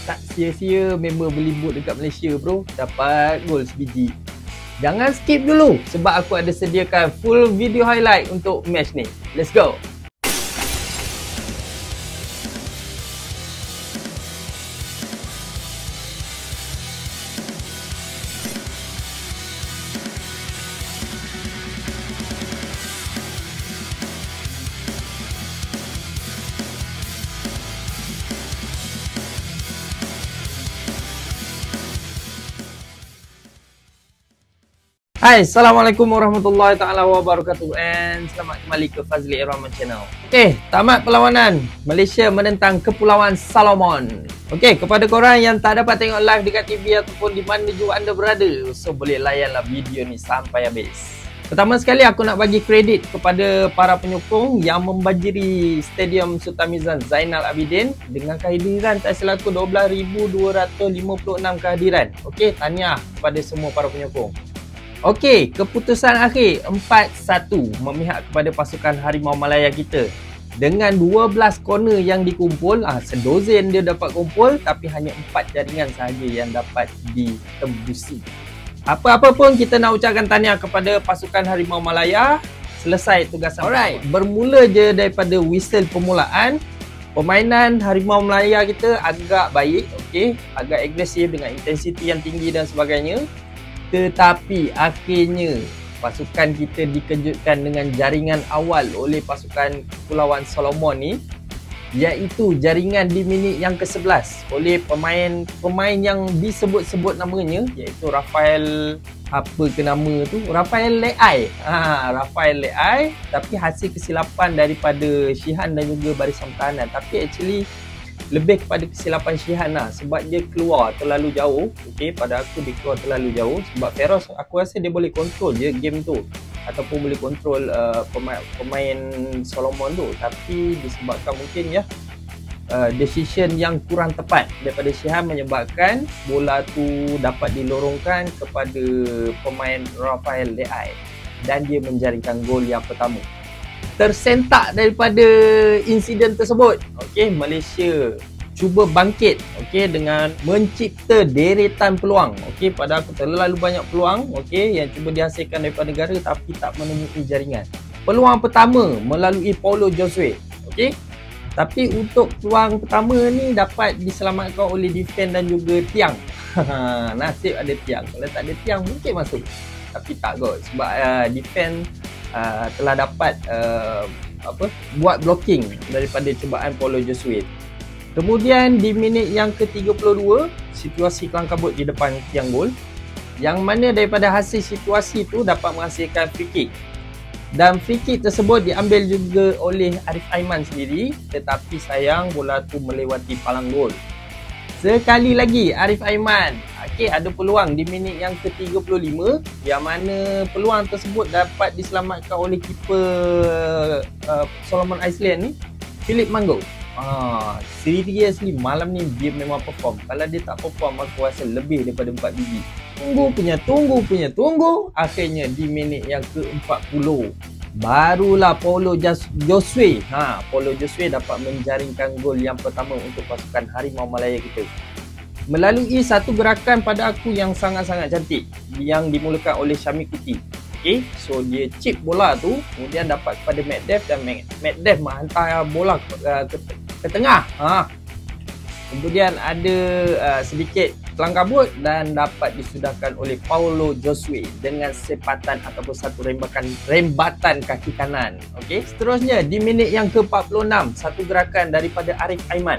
Tak sia-sia member berlimbut dekat Malaysia bro. Dapat gol sebiji. Jangan skip dulu sebab aku ada sediakan full video highlight untuk match ni. Let's go. Hai, Assalamualaikum warahmatullahi taala wabarakatuh and selamat kembali ke Fazli Irrahman Channel. Okey, tamat perlawanan. Malaysia menentang Kepulauan Solomon. Okey, kepada korang yang tak dapat tengok live dekat TV ataupun di mana juga anda berada, so boleh layanlah video ni sampai habis. Pertama sekali aku nak bagi kredit kepada para penyokong yang membanjiri Stadium Sultan Mizan Zainal Abidin dengan kehadiran tak silap aku 12,256 kehadiran. Okey, tahniah kepada semua para penyokong. Okey, keputusan akhir 4-1 memihak kepada pasukan Harimau Malaya kita. Dengan 12 corner yang dikumpul, sedozen dia dapat kumpul tapi hanya 4 jaringan sahaja yang dapat ditembusi. Apa-apa pun kita nak ucapkan tahniah kepada pasukan Harimau Malaya. Selesai tugasan. Alright, bermula je daripada whistle permulaan. Permainan Harimau Malaya kita agak baik, okey, agak agresif dengan intensiti yang tinggi dan sebagainya. Tetapi akhirnya pasukan kita dikejutkan dengan jaringan awal oleh pasukan Kepulauan Solomon ni, iaitu jaringan di minit yang ke-11 oleh pemain yang disebut-sebut namanya, iaitu Rafael Rafael Leai. Rafael Leai, tapi hasil kesilapan daripada Shihan dan juga barisan pertahanan. Tapi actually lebih kepada kesilapan Shihan lah, sebab dia keluar terlalu jauh. Okey, pada aku dia keluar terlalu jauh sebab Feroz aku rasa dia boleh kontrol je game tu ataupun boleh kontrol pemain Solomon tu, tapi disebabkan mungkin decision yang kurang tepat daripada Shihan menyebabkan bola tu dapat dilorongkan kepada pemain Rafael Leai dan dia menjaringkan gol yang pertama. Tersentak daripada insiden tersebut, okey, Malaysia cuba bangkit, okey, dengan mencipta deretan peluang. Okey, pada aku terlalu banyak peluang, okey, yang cuba dihasilkan daripada negara tapi tak menemui jaringan. Peluang pertama melalui Paulo Josue, okey. Tapi untuk peluang pertama ni dapat diselamatkan oleh defend dan juga tiang. Nasib ada tiang. Kalau tak ada tiang mungkin masuk. Tapi tak kot sebab defend telah dapat buat blocking daripada cubaan Paulo Josue. Kemudian di minit yang ke-32 situasi kelang kabut di depan tiang gol, yang mana daripada hasil situasi itu dapat menghasilkan free kick. Dan free kick tersebut diambil juga oleh Arif Aiman sendiri, tetapi sayang bola tu melewati palang gol. Sekali lagi Arif Aiman, okey, ada peluang di minit yang ke-35 yang mana peluang tersebut dapat diselamatkan oleh keeper Solomon Island ni, Philip Mango. Seriously malam ni dia memang perform. Kalau dia tak perform aku rasa lebih daripada 4 biji. Tunggu. Akhirnya di minit yang ke-40 barulah Paulo Josue dapat menjaringkan gol yang pertama untuk pasukan Harimau Malaya kita melalui satu gerakan pada aku yang sangat-sangat cantik yang dimulakan oleh Syami Kuti. Okay, so dia chip bola tu kemudian dapat kepada Meddev dan Meddev menghantar bola ke tengah. Kemudian ada sedikit kelang kabut dan dapat disudahkan oleh Paulo Josue dengan sepatan ataupun satu rembatan kaki kanan. Okey, seterusnya di minit yang ke-46 satu gerakan daripada Arif Aiman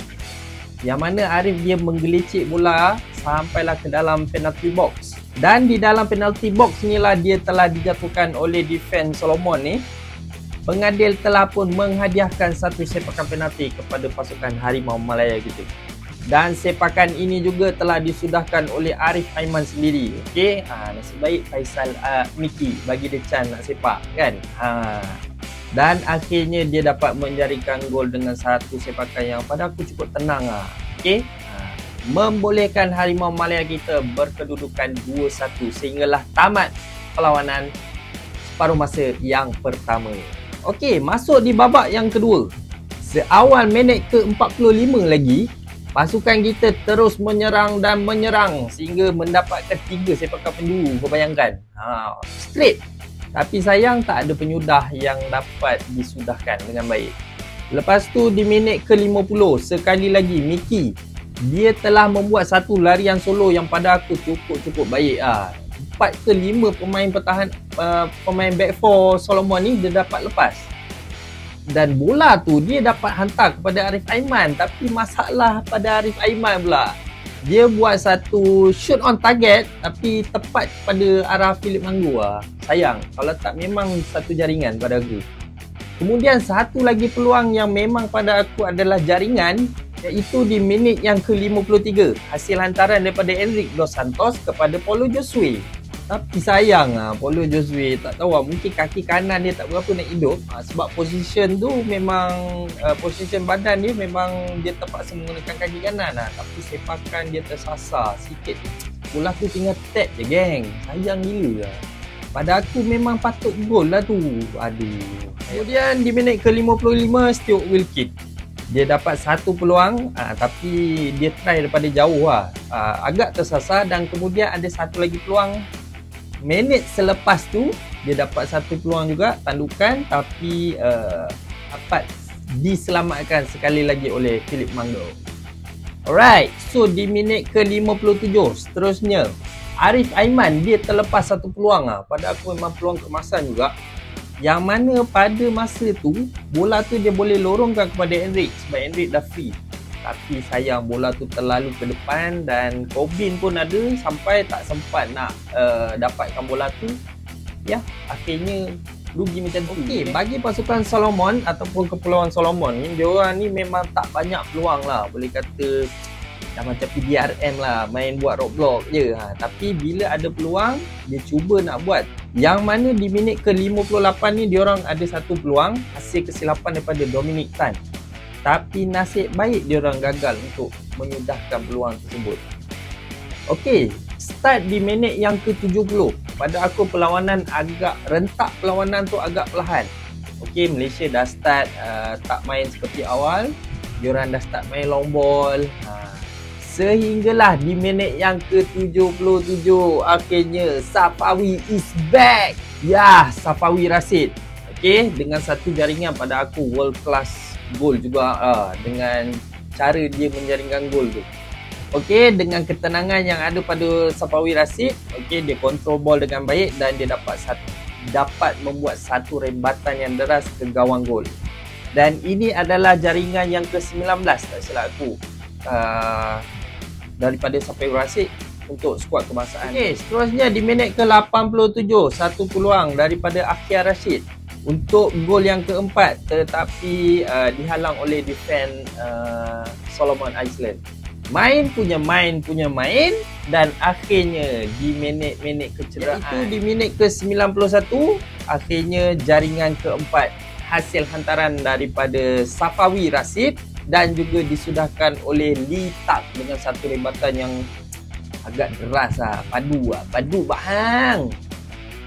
yang mana Arif dia menggelicik bola sampailah ke dalam penalty box, dan di dalam penalty box inilah dia telah dijatuhkan oleh defense Solomon ni. Pengadil telah pun menghadiahkan satu sepakan penalti kepada pasukan Harimau Malaya kita. Dan sepakan ini juga telah disudahkan oleh Arif Aiman sendiri. Okey, nasib baik Faisal Miki bagi dia chance nak sepak kan. Dan akhirnya dia dapat menjaringkan gol dengan satu sepakan yang pada aku cukup tenang Okey, membolehkan Harimau Malaya kita berkedudukan 2-1 sehinggalah tamat perlawanan separuh masa yang pertama. Okey, masuk di babak yang kedua. Seawal minit ke-45 lagi, Pasukan kita terus menyerang dan menyerang sehingga mendapatkan 3 sepakan penjuru. Kau bayangkan. Straight. Tapi sayang tak ada penyudah yang dapat disudahkan dengan baik. Lepas tu di minit ke-50, sekali lagi Mickey, dia telah membuat satu larian solo yang pada aku cukup baik. 4 ke 5 pemain pertahan, pemain back four Solomon ni dia dapat lepas. Dan bola tu dia dapat hantar kepada Arif Aiman. Tapi masalah pada Arif Aiman pula, dia buat satu shoot on target tapi tepat pada arah Philip Manggu. Sayang, kalau tak memang satu jaringan pada aku. Kemudian satu lagi peluang yang memang pada aku adalah jaringan, iaitu di minit yang ke-53, hasil hantaran daripada Enric Dos Santos kepada Paulo Josue. Tapi sayang Paulo Josue tak tahu mungkin kaki kanan dia tak berapa nak hidup, sebab position tu memang position badan dia memang dia terpaksa menggunakan kaki kanan tapi sepakan dia tersasar sikit. Bola tu tinggal tap je geng. Sayang gila. Pada aku memang patut gol lah tu. Aduh. Kemudian di minit ke-55, Stuart Wilkins, dia dapat satu peluang tapi dia try daripada jauh agak tersasar. Dan kemudian ada satu lagi peluang minit selepas tu, dia dapat satu peluang juga tandukan tapi dapat diselamatkan sekali lagi oleh Philip Manggu. Alright, so di minit ke-57 seterusnya Arif Aiman dia terlepas satu peluang pada aku memang peluang keemasan juga, yang mana pada masa tu bola tu dia boleh lorongkan kepada Enric sebab Enric dah free. Tapi sayang bola tu terlalu ke depan dan Corbin pun ada sampai tak sempat nak dapatkan bola tu. Ya, akhirnya rugi macam tu. Okey, bagi pasukan Solomon ataupun Kepulauan Solomon ni, dia orang ni memang tak banyak peluang lah. Boleh kata dah macam PDRM lah, main buat roadblock je. Tapi bila ada peluang, dia cuba nak buat. Yang mana di minit ke-58 ni dia orang ada satu peluang hasil kesilapan daripada Dominic Tan. Tapi nasib baik dia orang gagal untuk menyudahkan peluang tersebut. Okey, start di minit yang ke-70. Pada aku perlawanan agak rentak, perlawanan tu agak perlahan. Okey, Malaysia dah start tak main seperti awal. Dia orang dah start main long ball. Sehinggalah di minit yang ke-77 akhirnya Safawi is back. Ya, Safawi Rashid. Okey, dengan satu jaringan pada aku world class gol juga dengan cara dia menjaringkan gol tu. Okey, dengan ketenangan yang ada pada Safawi Rashid, okey, dia control ball dengan baik dan dia dapat membuat satu rembatan yang deras ke gawang gol. Dan ini adalah jaringan yang ke-19 tak silap aku daripada Safawi Rashid untuk skuad kebangsaan. Okey, seterusnya di minit ke-87, satu peluang daripada Akhil Rashid untuk gol yang keempat, tetapi dihalang oleh defend Solomon Island. Main punya main dan akhirnya di minit-minit kecederaan, itu di minit ke-91 akhirnya jaringan keempat hasil hantaran daripada Safawi Rashid dan juga disudahkan oleh Lee Tak dengan satu rebatan yang agak deras padu bahang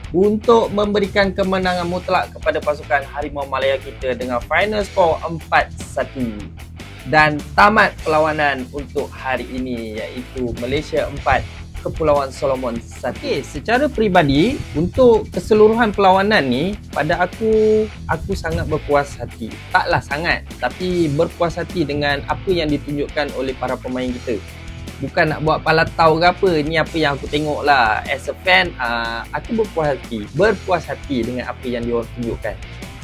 untuk memberikan kemenangan mutlak kepada pasukan Harimau Malaya kita dengan final score 4-1. Dan tamat perlawanan untuk hari ini, iaitu Malaysia 4, Kepulauan Solomon 1. Okay, secara peribadi untuk keseluruhan perlawanan ni, pada aku sangat berpuas hati. Taklah sangat, tapi berpuas hati dengan apa yang ditunjukkan oleh para pemain kita. Bukan nak buat palatau ke apa, ni apa yang aku tengok lah. As a fan, aku berpuas hati dengan apa yang diorang tunjukkan.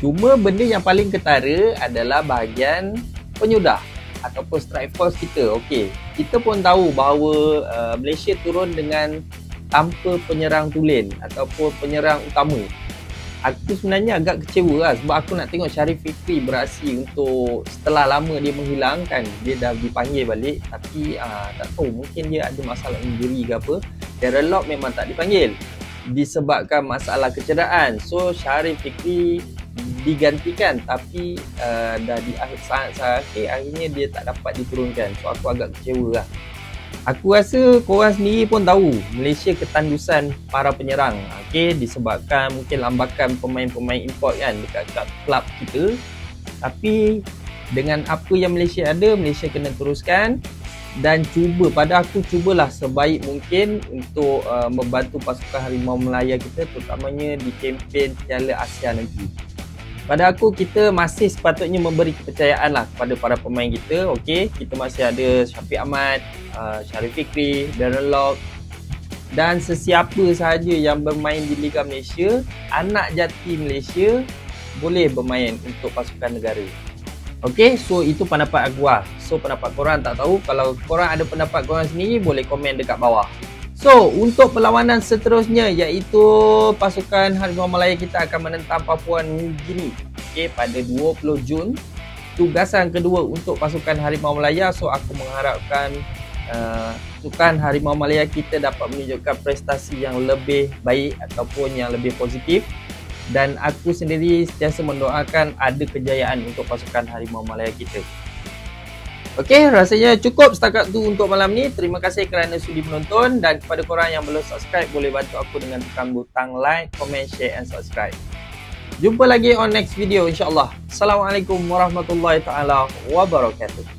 Cuma benda yang paling ketara adalah bahagian penyudah ataupun strike force kita. Okey, kita pun tahu bahawa Malaysia turun dengan tanpa penyerang tulen ataupun penyerang utama. Aku sebenarnya agak kecewa lah, sebab aku nak tengok Sharif Fikri beraksi untuk setelah lama dia menghilangkan, dia dah dipanggil balik. Tapi tak tahu, mungkin dia ada masalah injury ke apa. Darren Lock memang tak dipanggil disebabkan masalah kecederaan. So Sharif Fikri digantikan, tapi dah di saat akhir akhirnya dia tak dapat diturunkan. So aku agak kecewa lah. Aku rasa korang sendiri pun tahu Malaysia ketandusan para penyerang, okey, disebabkan mungkin lambakan pemain-pemain import kan dekat klub kita. Tapi dengan apa yang Malaysia ada, Malaysia kena teruskan dan pada aku cubalah sebaik mungkin untuk membantu pasukan Harimau Melaya kita, terutamanya di kempen Piala Asia nanti. Pada aku, kita masih sepatutnya memberi kepercayaan lah kepada para pemain kita. Okey, kita masih ada Syafiq Ahmad, Syarif Fikri, Darren Lock dan sesiapa sahaja yang bermain di Liga Malaysia, anak jati Malaysia, boleh bermain untuk pasukan negara. Okey, so itu pendapat aku lah. So pendapat korang tak tahu. Kalau korang ada pendapat korang sendiri, boleh komen dekat bawah. So untuk perlawanan seterusnya, iaitu pasukan Harimau Melaya kita akan menentang Papua New Guinea, okey, pada 20 Jun. Tugasan kedua untuk pasukan Harimau Melaya. So aku mengharapkan pasukan Harimau Melaya kita dapat menunjukkan prestasi yang lebih baik ataupun yang lebih positif, dan aku sendiri sentiasa mendoakan ada kejayaan untuk pasukan Harimau Melaya kita. Okey, rasanya cukup setakat tu untuk malam ni. Terima kasih kerana sudi menonton, dan kepada korang yang belum subscribe, boleh bantu aku dengan tekan butang like, comment, share and subscribe. Jumpa lagi on next video insya-Allah. Assalamualaikum warahmatullahi taala wabarakatuh.